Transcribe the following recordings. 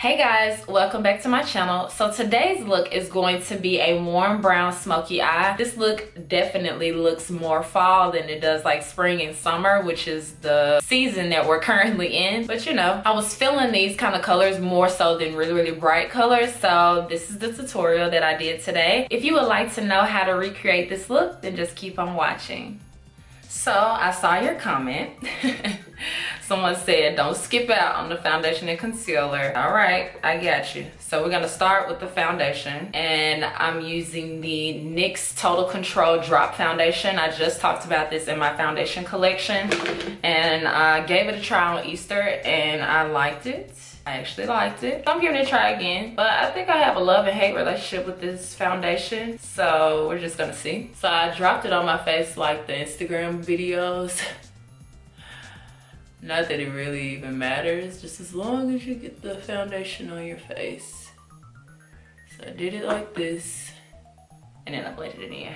Hey guys, welcome back to my channel. So today's look is going to be a warm brown smoky eye. This look definitely looks more fall than it does like spring and summer, which is the season that we're currently in. But you know, I was feeling these kind of colors more so than really bright colors. So this is the tutorial that I did today. If you would like to know how to recreate this look, then just keep on watching. So I saw your comment. Someone said, don't skip out on the foundation and concealer. All right, I got you. So we're gonna start with the foundation, and I'm using the NYX Total Control Drop Foundation. I just talked about this in my foundation collection, and I gave it a try on Easter, and I liked it. I actually liked it. I'm giving it a try again, but I think I have a love and hate relationship with this foundation, so we're just gonna see. So I dropped it on my face like the Instagram videos. Not that it really even matters, just as long as you get the foundation on your face. So I did it like this, and then I blended it in.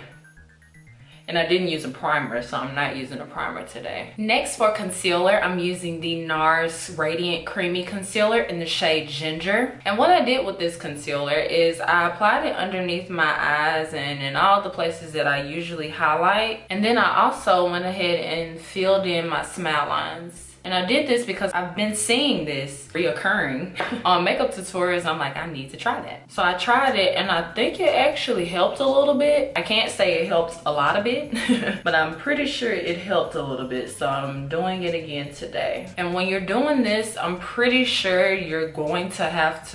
And I didn't use a primer, so I'm not using a primer today. Next, for concealer, I'm using the NARS Radiant Creamy Concealer in the shade Ginger. And what I did with this concealer is I applied it underneath my eyes and in all the places that I usually highlight. And then I also went ahead and filled in my smile lines. And I did this because I've been seeing this reoccurring on makeup tutorials. I'm like, I need to try that. So I tried it, and I think it actually helped a little bit. I can't say it helps a lot of it, but I'm pretty sure it helped a little bit. So I'm doing it again today. And when you're doing this, I'm pretty sure you're going to have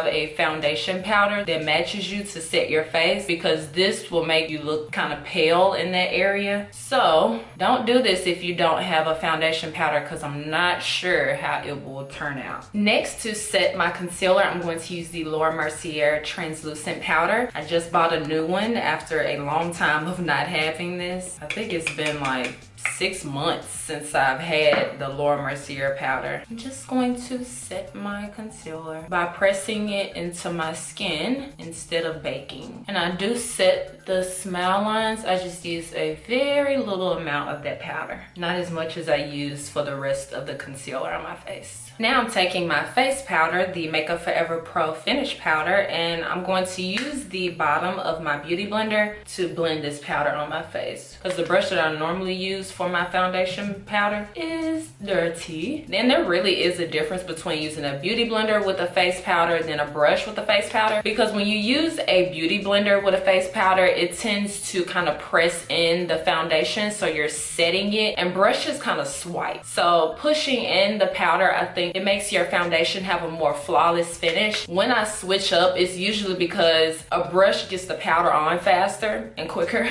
a foundation powder that matches you to set your face, because this will make you look kind of pale in that area. So don't do this if you don't have a foundation powder, because I'm not sure how it will turn out. Next, to set my concealer, I'm going to use the Mercier translucent powder. I just bought a new one after a long time of not having this. I think it's been like 6 months since I've had the Mercier powder. I'm just going to set my concealer by pressing it into my skin instead of baking. And I do set the smile lines. I just use a very little amount of that powder, not as much as I use for the rest of the concealer on my face. Now I'm taking my face powder, the Makeup Forever Pro Finish Powder, and I'm going to use the bottom of my beauty blender to blend this powder on my face, because the brush that I normally use for my foundation powder is dirty. Then there really is a difference between using a beauty blender with a face powder than a brush with a face powder, because when you use a beauty blender with a face powder, it tends to kind of press in the foundation, so you're setting it, and brushes kind of swipe. So pushing in the powder, I think it makes your foundation have a more flawless finish. When I switch up, it's usually because a brush gets the powder on faster and quicker.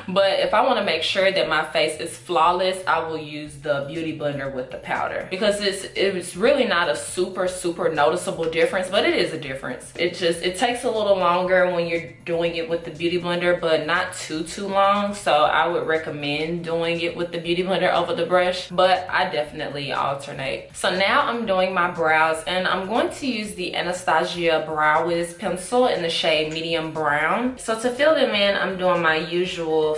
But if I want to make sure that my face is flawless, I will use the beauty blender with the powder, because it's really not a super noticeable difference, but it is a difference. It takes a little longer when you're doing it with the beauty blender, but not too long. So I would recommend doing it with the beauty blender over the brush, but I definitely alternate. So now I'm doing my brows, and I'm going to use the Anastasia Brow Wiz pencil in the shade medium brown. So to fill them in, I'm doing my usual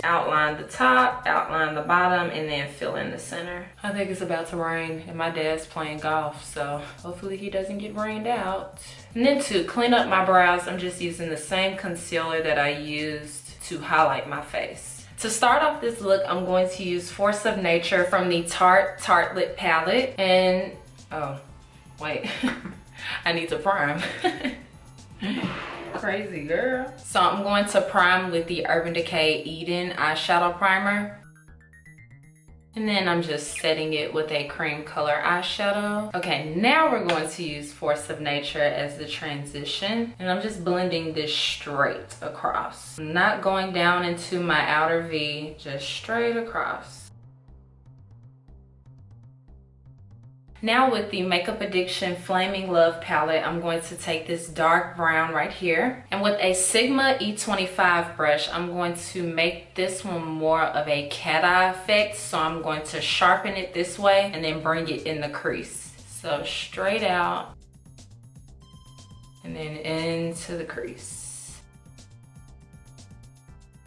outline the top, outline the bottom, and then fill in the center. I think it's about to rain, and my dad's playing golf, so hopefully he doesn't get rained out. And then to clean up my brows, I'm just using the same concealer that I used to highlight my face. To start off this look, I'm going to use Force of Nature from the Tarte Tartelette palette. And oh wait, I need to prime. Crazy girl. So I'm going to prime with the Urban Decay Eden eyeshadow primer, and then I'm just setting it with a cream color eyeshadow. Okay, now we're going to use Force of Nature as the transition, and I'm just blending this straight across. I'm not going down into my outer V, just straight across. Now with the Makeup Addiction Flaming Love palette, I'm going to take this dark brown right here, and with a Sigma E25 brush, I'm going to make this one more of a cat eye effect. So I'm going to sharpen it this way and then bring it in the crease. So straight out and then into the crease.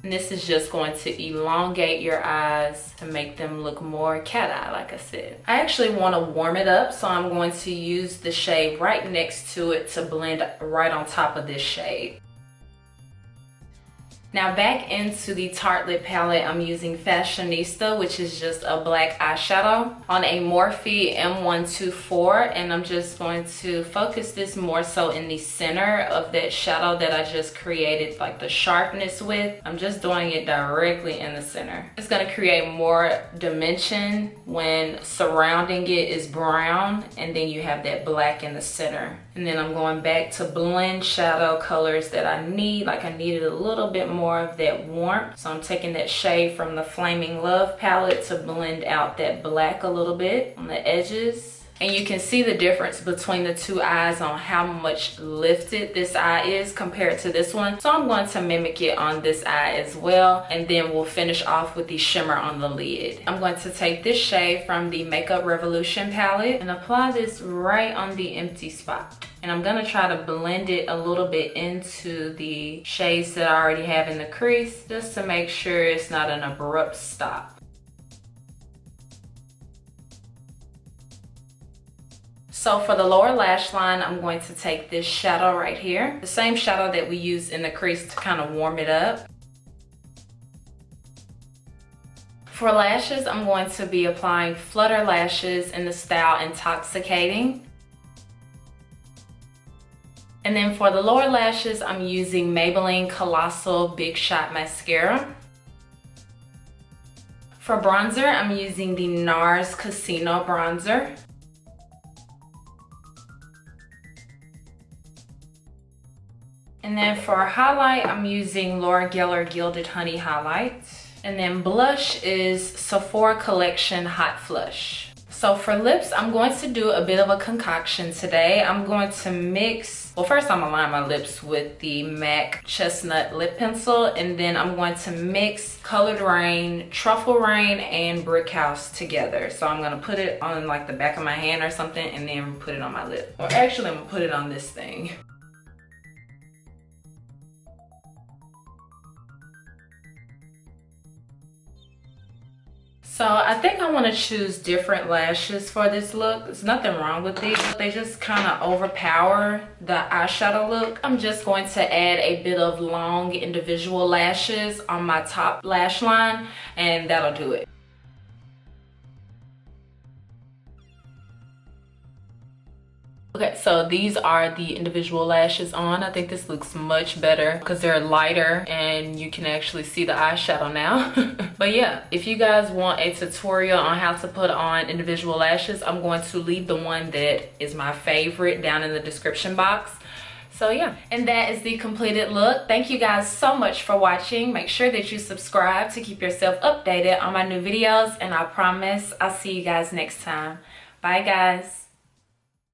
And this is just going to elongate your eyes to make them look more cat eye, like I said. I actually want to warm it up, so I'm going to use the shade right next to it to blend right on top of this shade. Now back into the Tartelette palette, I'm using Fashionista, which is just a black eyeshadow on a Morphe M124, and I'm just going to focus this more so in the center of that shadow that I just created like the sharpness with. I'm just doing it directly in the center. It's going to create more dimension when surrounding it is brown, and then you have that black in the center. And then I'm going back to blend shadow colors that I need. Like I needed a little bit more of that warmth. So I'm taking that shade from the Flaming Love palette to blend out that black a little bit on the edges. And you can see the difference between the two eyes on how much lifted this eye is compared to this one. So I'm going to mimic it on this eye as well. And then we'll finish off with the shimmer on the lid. I'm going to take this shade from the Makeup Revolution palette and apply this right on the empty spot. And I'm gonna try to blend it a little bit into the shades that I already have in the crease, just to make sure it's not an abrupt stop. So for the lower lash line, I'm going to take this shadow right here, the same shadow that we used in the crease to kind of warm it up. For lashes, I'm going to be applying Flutter Lashes in the style Intoxicating. And then for the lower lashes, I'm using Maybelline Colossal Big Shot Mascara. For bronzer, I'm using the NARS Casino Bronzer. And then for highlight, I'm using Laura Geller Gilded Honey Highlight. And then blush is Sephora Collection Hot Flush. So for lips, I'm going to do a bit of a concoction today. I'm going to mix, well first I'm gonna line my lips with the MAC Chestnut lip pencil, and then I'm going to mix Colored Raine, Truffle Raine, and Brick House together. So I'm gonna put it on like the back of my hand or something and then put it on my lip. Or actually I'm gonna put it on this thing. So I think I want to choose different lashes for this look. There's nothing wrong with these. They just kind of overpower the eyeshadow look. I'm just going to add a bit of long individual lashes on my top lash line, and that'll do it. Okay, so these are the individual lashes on. I think this looks much better because they're lighter and you can actually see the eyeshadow now. But yeah, if you guys want a tutorial on how to put on individual lashes, I'm going to leave the one that is my favorite down in the description box. So yeah, and that is the completed look. Thank you guys so much for watching. Make sure that you subscribe to keep yourself updated on my new videos, and I promise I'll see you guys next time. Bye guys.